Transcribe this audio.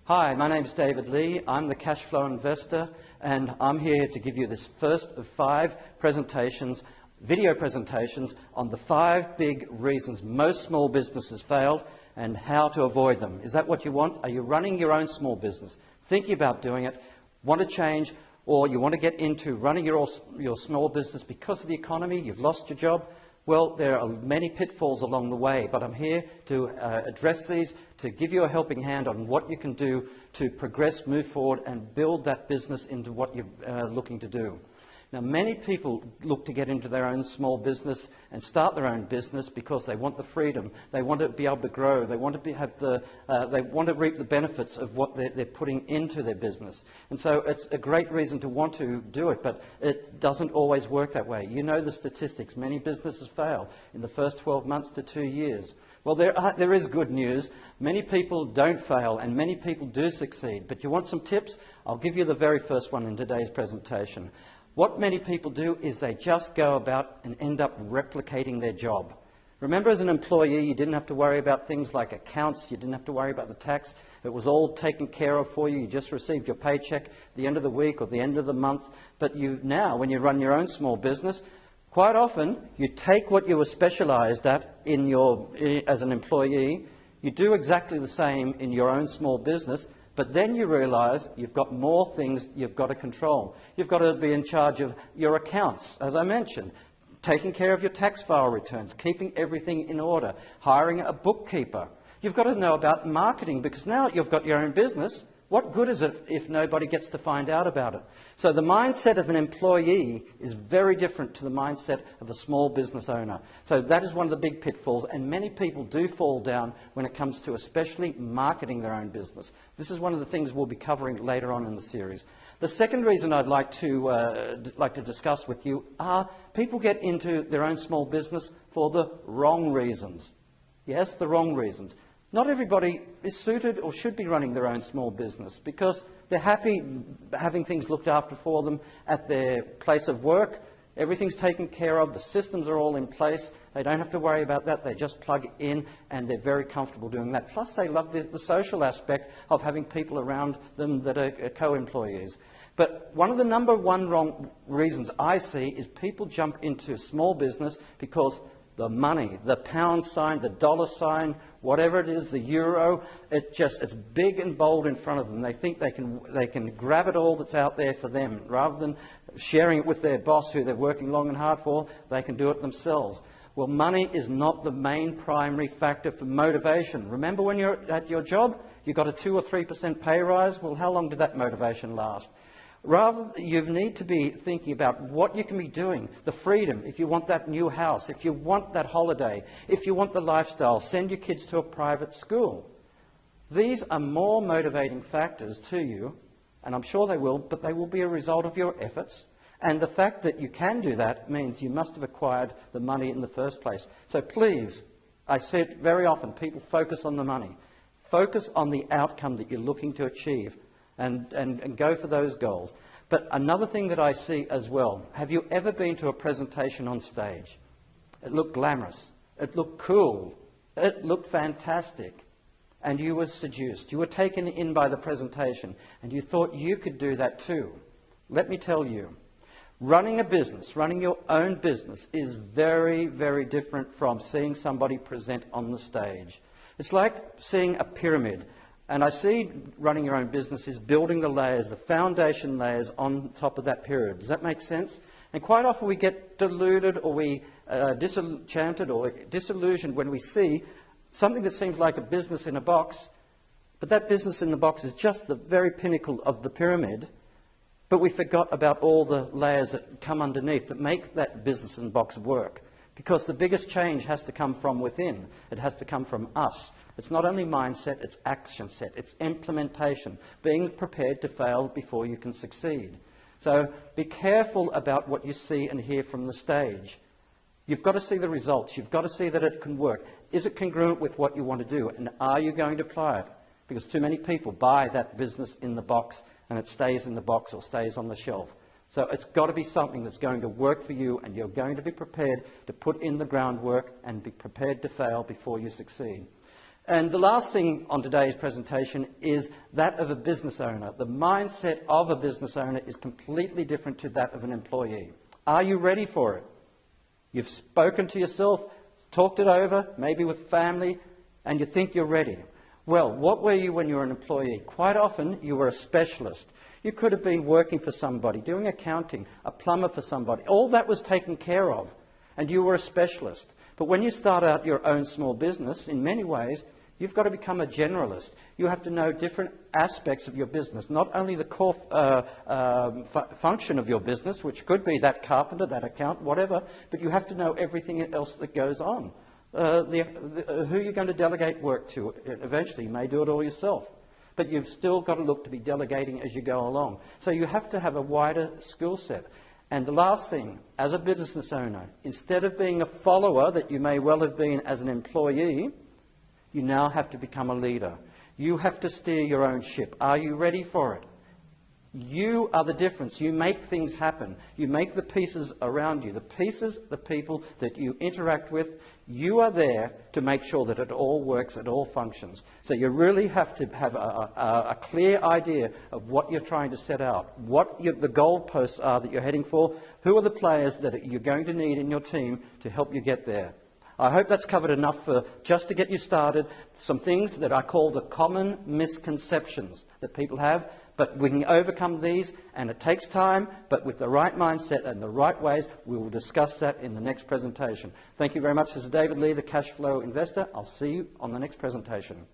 Hi, my name is David Lee. I'm the cash flow investor, and I'm here to give you this first of 5 presentations, video presentations on the 5 big reasons most small businesses failed and how to avoid them. Is that what you want? Are you running your own small business, thinking about doing it, want to change, or you want to get into running your small business because of the economy, you've lost your job? Well, there are many pitfalls along the way, but I'm here to address these, to give you a helping hand on what you can do to progress, move forward, and build that business into what you're looking to do. Now, many people look to get into their own small business and start their own business because they want the freedom, they want to be able to grow, they want to reap the benefits of what they're putting into their business. And so it's a great reason to want to do it, but it doesn't always work that way. You know the statistics. Many businesses fail in the first 12 months to 2 years. Well, there is good news. Many people don't fail and many people do succeed. But you want some tips? I'll give you the very first one in today's presentation. What many people do is they just go about and end up replicating their job. Remember, as an employee, you didn't have to worry about things like accounts, you didn't have to worry about the tax. It was all taken care of for you. You just received your paycheck at the end of the week or the end of the month. But now, when you run your own small business, quite often you take what you were specialized at as an employee, you do exactly the same in your own small business, but then you realize you've got more things you've got to control. You've got to be in charge of your accounts, as I mentioned, taking care of your tax file returns, keeping everything in order, hiring a bookkeeper. You've got to know about marketing because now you've got your own business. What good is it if nobody gets to find out about it? So the mindset of an employee is very different to the mindset of a small business owner. So that is one of the big pitfalls, and many people do fall down when it comes to especially marketing their own business. This is one of the things we'll be covering later on in the series. The second reason I'd like to discuss with you are people get into their own small business for the wrong reasons. Yes, the wrong reasons. Not everybody is suited or should be running their own small business because they're happy having things looked after for them at their place of work. Everything's taken care of. The systems are all in place. They don't have to worry about that. They just plug in and they're very comfortable doing that. Plus, they love the social aspect of having people around them that are co-employees. But one of the number one wrong reasons I see is people jump into small business because the money, the pound sign, the dollar sign, whatever it is, the euro, it's big and bold in front of them. They think they can grab it all that's out there for them. Rather than sharing it with their boss who they're working long and hard for, they can do it themselves. Well, money is not the main primary factor for motivation. Remember when you're at your job, you got a 2 or 3% pay rise? Well, how long did that motivation last? Rather, you need to be thinking about what you can be doing, the freedom, if you want that new house, if you want that holiday, if you want the lifestyle, send your kids to a private school. These are more motivating factors to you, and I'm sure they will, but they will be a result of your efforts. And the fact that you can do that means you must have acquired the money in the first place. So please, I say it very often, people focus on the money. Focus on the outcome that you're looking to achieve. And go for those goals. But another thing that I see as well, have you ever been to a presentation on stage? It looked glamorous. It looked cool. It looked fantastic. And you were seduced. You were taken in by the presentation. And you thought you could do that too. Let me tell you, running a business, running your own business is very, very different from seeing somebody present on the stage. It's like seeing a pyramid. And I see running your own business is building the layers, the foundation layers on top of that pyramid. Does that make sense? And quite often we get deluded or we disenchanted or disillusioned when we see something that seems like a business in a box, but that business in the box is just the very pinnacle of the pyramid, but we forgot about all the layers that come underneath that make that business in the box work. Because the biggest change has to come from within. It has to come from us. It's not only mindset, it's action set, it's implementation, being prepared to fail before you can succeed. So be careful about what you see and hear from the stage. You've got to see the results. You've got to see that it can work. Is it congruent with what you want to do? And are you going to apply it? Because too many people buy that business in the box and it stays in the box or stays on the shelf. So it's got to be something that's going to work for you, and you're going to be prepared to put in the groundwork and be prepared to fail before you succeed. And the last thing on today's presentation is that of a business owner. The mindset of a business owner is completely different to that of an employee. Are you ready for it? You've spoken to yourself, talked it over, maybe with family, and you think you're ready. Well, what were you when you were an employee? Quite often, you were a specialist. You could have been working for somebody, doing accounting, a plumber for somebody. All that was taken care of, and you were a specialist. But when you start out your own small business, in many ways, you've got to become a generalist. You have to know different aspects of your business, not only the core function of your business, which could be that carpenter, that accountant, whatever, but you have to know everything else that goes on. Who you're going to delegate work to. Eventually, you may do it all yourself. But you've still got to look to be delegating as you go along. So you have to have a wider skill set. And the last thing, as a business owner, instead of being a follower that you may well have been as an employee, you now have to become a leader. You have to steer your own ship. Are you ready for it? You are the difference. You make things happen. You make the pieces around you. The pieces, the people that you interact with, you are there to make sure that it all works, it all functions. So you really have to have a clear idea of what you're trying to set out, what the goalposts are that you're heading for, who are the players that you're going to need in your team to help you get there. I hope that's covered enough for just to get you started. Some things that I call the common misconceptions that people have, but we can overcome these, and it takes time, but with the right mindset and the right ways, we will discuss that in the next presentation. Thank you very much. This is David Lee, the Cash Flow Investor. I'll see you on the next presentation.